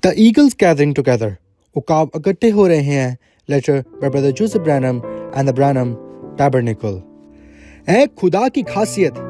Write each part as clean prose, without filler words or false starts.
The eagles gathering together. उकाब इकट्ठे हो रहे हैं. Letter by Brother Joseph Branham and the Branham Tabernacle. ऐ खुदा की खासियत,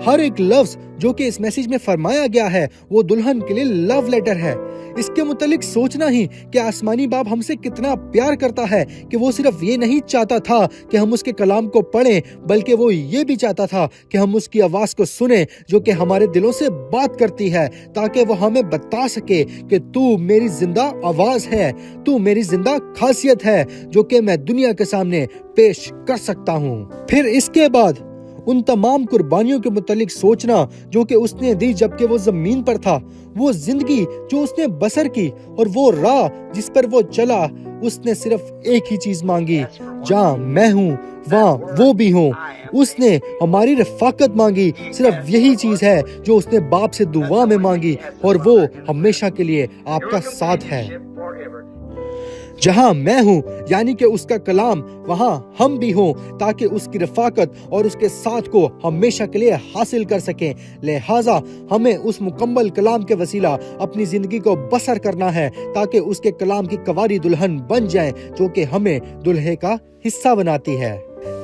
हर एक लफ्ज जो कि इस मैसेज में फरमाया गया है वो दुल्हन के लिए लव लेटर है. इसके मुतालिक सोचना ही कि आसमानी बाप हमसे कितना प्यार करता है कि वो सिर्फ ये नहीं चाहता था कि हम उसके कलाम को पढ़ें, बल्कि वो ये भी चाहता था कि हम उसकी आवाज को सुने जो कि हमारे दिलों से बात करती है, ताकि वो हमें बता सके कि तू मेरी जिंदा आवाज है, तू मेरी जिंदा खासियत है जो कि मैं दुनिया के सामने पेश कर सकता हूँ. फिर इसके बाद उन तमाम कुर्बानियों के मुतालिक सोचना जो कि उसने दी जबकि वो जमीन पर था, वो जिंदगी जो उसने बसर की और वो राह जिस पर वो चला. उसने सिर्फ एक ही चीज मांगी, जहाँ मैं हूँ वहाँ वो भी हूँ. उसने हमारी रफाकत मांगी. सिर्फ यही चीज है जो उसने बाप से दुआ में मांगी, और वो हमेशा के लिए आपका साथ है. जहाँ मैं हूँ यानी कि उसका कलाम, वहाँ हम भी हों, ताकि उसकी रफाकत और उसके साथ को हमेशा के लिए हासिल कर सकें. लिहाजा हमें उस मुकम्मल कलाम के वसीला अपनी जिंदगी को बसर करना है, ताकि उसके कलाम की कवारी दुल्हन बन जाए जो कि हमें दुल्हे का हिस्सा बनाती है.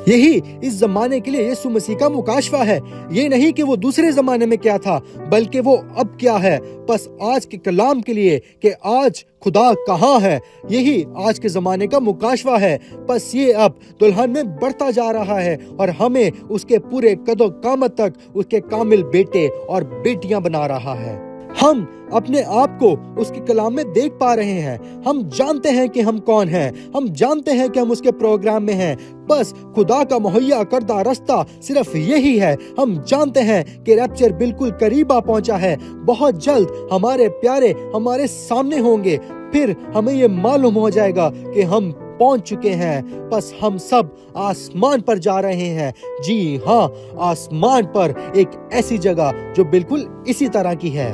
यही इस जमाने के लिए यीशु मसीह का मुकाशवा है. ये नहीं कि वो दूसरे जमाने में क्या था, बल्कि वो अब क्या है. बस आज के कलाम के लिए कि आज खुदा कहाँ है, यही आज के जमाने का मुकाशवा है. बस ये अब दुल्हन में बढ़ता जा रहा है और हमें उसके पूरे कदो कामत तक उसके कामिल बेटे और बेटियां बना रहा है. हम अपने आप को उसके कलाम में देख पा रहे हैं. हम जानते हैं कि हम कौन हैं. हम जानते हैं कि हम उसके प्रोग्राम में हैं. बस खुदा का मुहैया करदा रास्ता सिर्फ यही है. हम जानते हैं कि रैप्चर बिल्कुल करीब आ पहुंचा है. बहुत जल्द हमारे प्यारे हमारे सामने होंगे. फिर हमें ये मालूम हो जाएगा कि हम पहुंच चुके हैं. बस हम सब आसमान पर जा रहे हैं. जी हाँ, आसमान पर, एक ऐसी जगह जो बिल्कुल इसी तरह की है.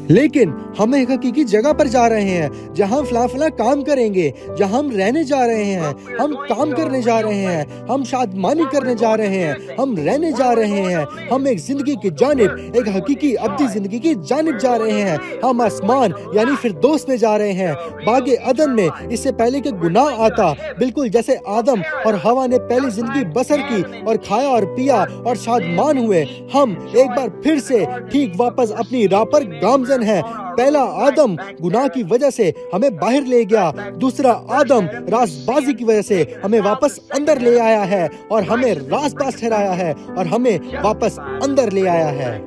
लेकिन हम एक हकीकी जगह पर जा रहे हैं जहां फला काम करेंगे, जहां हम रहने जा रहे हैं, हम काम करने जा रहे हैं, हम शादमानी करने जा रहे हैं, हम रहने जा रहे हैं. हम एक जिंदगी की जानिब, एक हकीकी अब्दी जिंदगी की जानिब जा रहे हैं. हम आसमान यानी फिरदौस में जा रहे हैं, बागे अदन में. इससे पहले कि गुनाह आता, बिल्कुल जैसे आदम और हवा ने पहली जिंदगी बसर की और खाया और पिया और शादमान हुए, हम एक बार फिर से ठीक वापस अपनी राह पर गामजन है. पहला आदम गुनाह की वजह से हमें बाहर ले गया. दूसरा आदम राजबाजी की वजह से हमें वापस अंदर ले आया है और हमें राजबाज ठहराया है और हमें वापस अंदर ले आया है.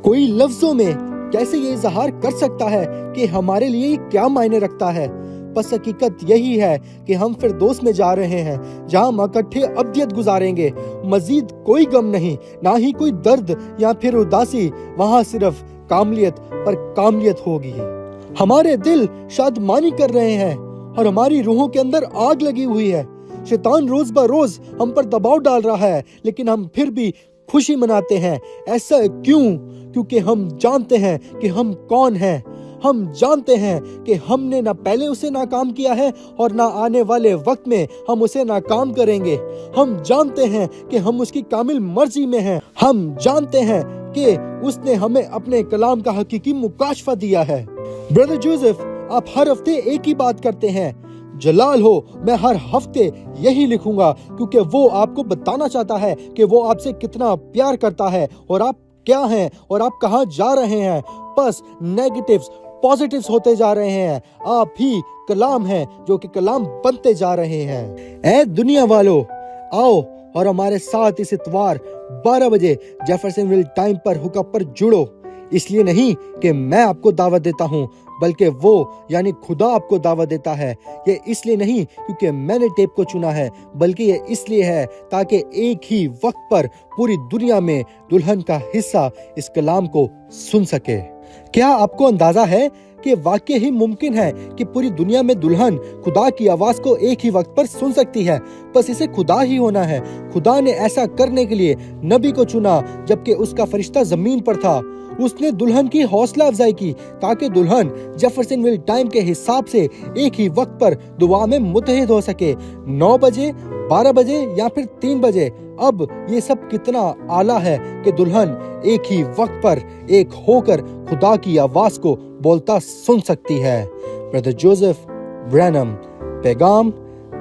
कोई लफ्जों में कैसे ये इजहार कर सकता है कि हमारे लिए क्या मायने रखता है. बस हकीकत यही है कि हम फिरदौस में जा रहे हैं, जहां हम इकट्ठे अब्दियत गुजारेंगे. मजीद कोई गम नहीं, ना ही कोई दर्द या फिर उदासी. वहां सिर्फ कामलियत पर कामलियत होगी. हमारे दिल शादमानी कर रहे हैं और हमारी रूहों के अंदर आग लगी हुई है. शैतान रोज ब रोज हम पर दबाव डाल रहा है, लेकिन हम फिर भी खुशी मनाते हैं. ऐसा क्यों? क्योंकि हम जानते हैं कि हम कौन हैं. हम जानते हैं कि हमने ना पहले उसे नाकाम किया है और ना आने वाले वक्त में हम उसे नाकाम करेंगे. हम जानते हैं कि हम उसकी कामिल मर्जी में हैं. हम जानते हैं कि उसने हमें अपने कलाम का हकीकी मुकाशफा दिया है. ब्रदर जोसेफ, आप हर हफ्ते एक ही बात करते हैं. जलाल हो, मैं हर हफ्ते यही लिखूंगा, क्योंकि वो आपको बताना चाहता है कि वो आपसे कितना प्यार करता है और आप क्या हैं और आप कहाँ जा रहे हैं. बस नेगेटिव्स पॉजिटिव्स होते जा रहे हैं. आप ही कलाम हैं जो कि कलाम बनते जा रहे हैं. ऐ दुनिया वालों, आओ और हमारे साथ इस इतवार 12 बजे जेफरसनविल टाइम पर हुकअप पर जुड़ो. इसलिए नहीं कि मैं आपको दावत देता हूँ, बल्कि वो यानी खुदा आपको दावत देता है. ये इसलिए नहीं क्योंकि मैंने टेप को चुना है, बल्कि ये इसलिए है ताकि एक ही वक्त पर पूरी दुनिया में दुल्हन का हिस्सा इस कलाम को सुन सके. क्या आपको अंदाजा है कि वाकई ही मुमकिन है कि पूरी दुनिया में दुल्हन खुदा की आवाज को एक ही वक्त पर सुन सकती है? बस इसे खुदा ही होना है. खुदा ने ऐसा करने के लिए नबी को चुना जबकि उसका फरिश्ता जमीन पर था. उसने दुल्हन की हौसला अफजाई की ताकि दुल्हन जेफरसनविल टाइम के हिसाब से एक ही वक्त पर दुआ में मुत्तहिद हो सके. 9 बजे, 12 बजे या फिर 3 बजे. अब ये सब कितना आला है कि दुल्हन एक ही वक्त पर एक होकर खुदा की आवाज को बोलता सुन सकती है। ब्रदर जोसेफ ब्रैनम, पैगाम,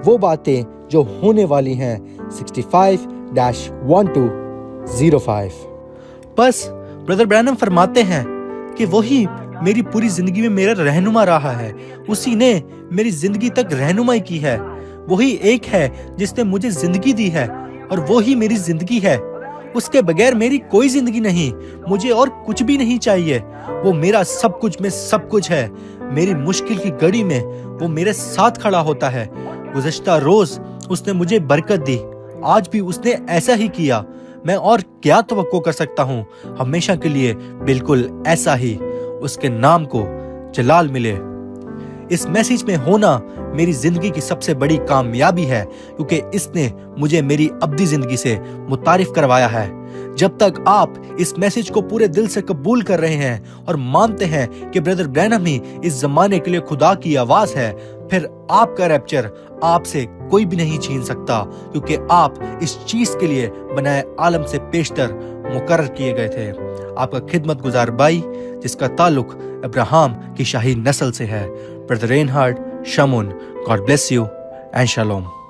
वो बातें जो होने वाली हैं, 65-1205। बस ब्रदर ब्रैनम फरमाते हैं कि वही मेरी पूरी जिंदगी में मेरा रहनुमा रहा है। उसी ने मेरी जिंदगी तक रहनुमाई की है। वही एक है जिसने मुझे जिंदगी दी है और वही मेरी जिंदगी है। उसके बगैर मेरी कोई जिंदगी नहीं। मुझे और कुछ भी नहीं चाहिए। वो मेरा सब कुछ में सब कुछ है। मेरी मुश्किल की घड़ी में वो मेरे साथ खड़ा होता है। गुज़श्ता रोज उसने मुझे बरकत दी, आज भी उसने ऐसा ही किया। मैं और क्या तवक्को कर सकता हूँ? हमेशा के लिए बिल्कुल ऐसा ही। उसके नाम को जलाल मिले। इस मैसेज में होना मेरी जिंदगी की सबसे बड़ी कामयाबी है, क्योंकि इसने मुझे मेरी अब्दी जिंदगी से मुतारिफ करवाया है। जब तक आप इस मैसेज को पूरे दिल से कबूल कर रहे हैं और मानते हैं कि ब्रदर ब्रैनम ही इस जमाने के लिए खुदा की आवाज है, फिर आपका रैप्चर आपसे कोई भी नहीं छीन सकता, क्योंकि आप इस चीज के लिए बनाए आलम से पेशतर मुकर्रर किए गए थे। आपका खिदमत गुजार भाई, जिसका ताल्लुक अब्राहम की शाही नस्ल से है, brother Reinhard Shamoon. God bless you and shalom.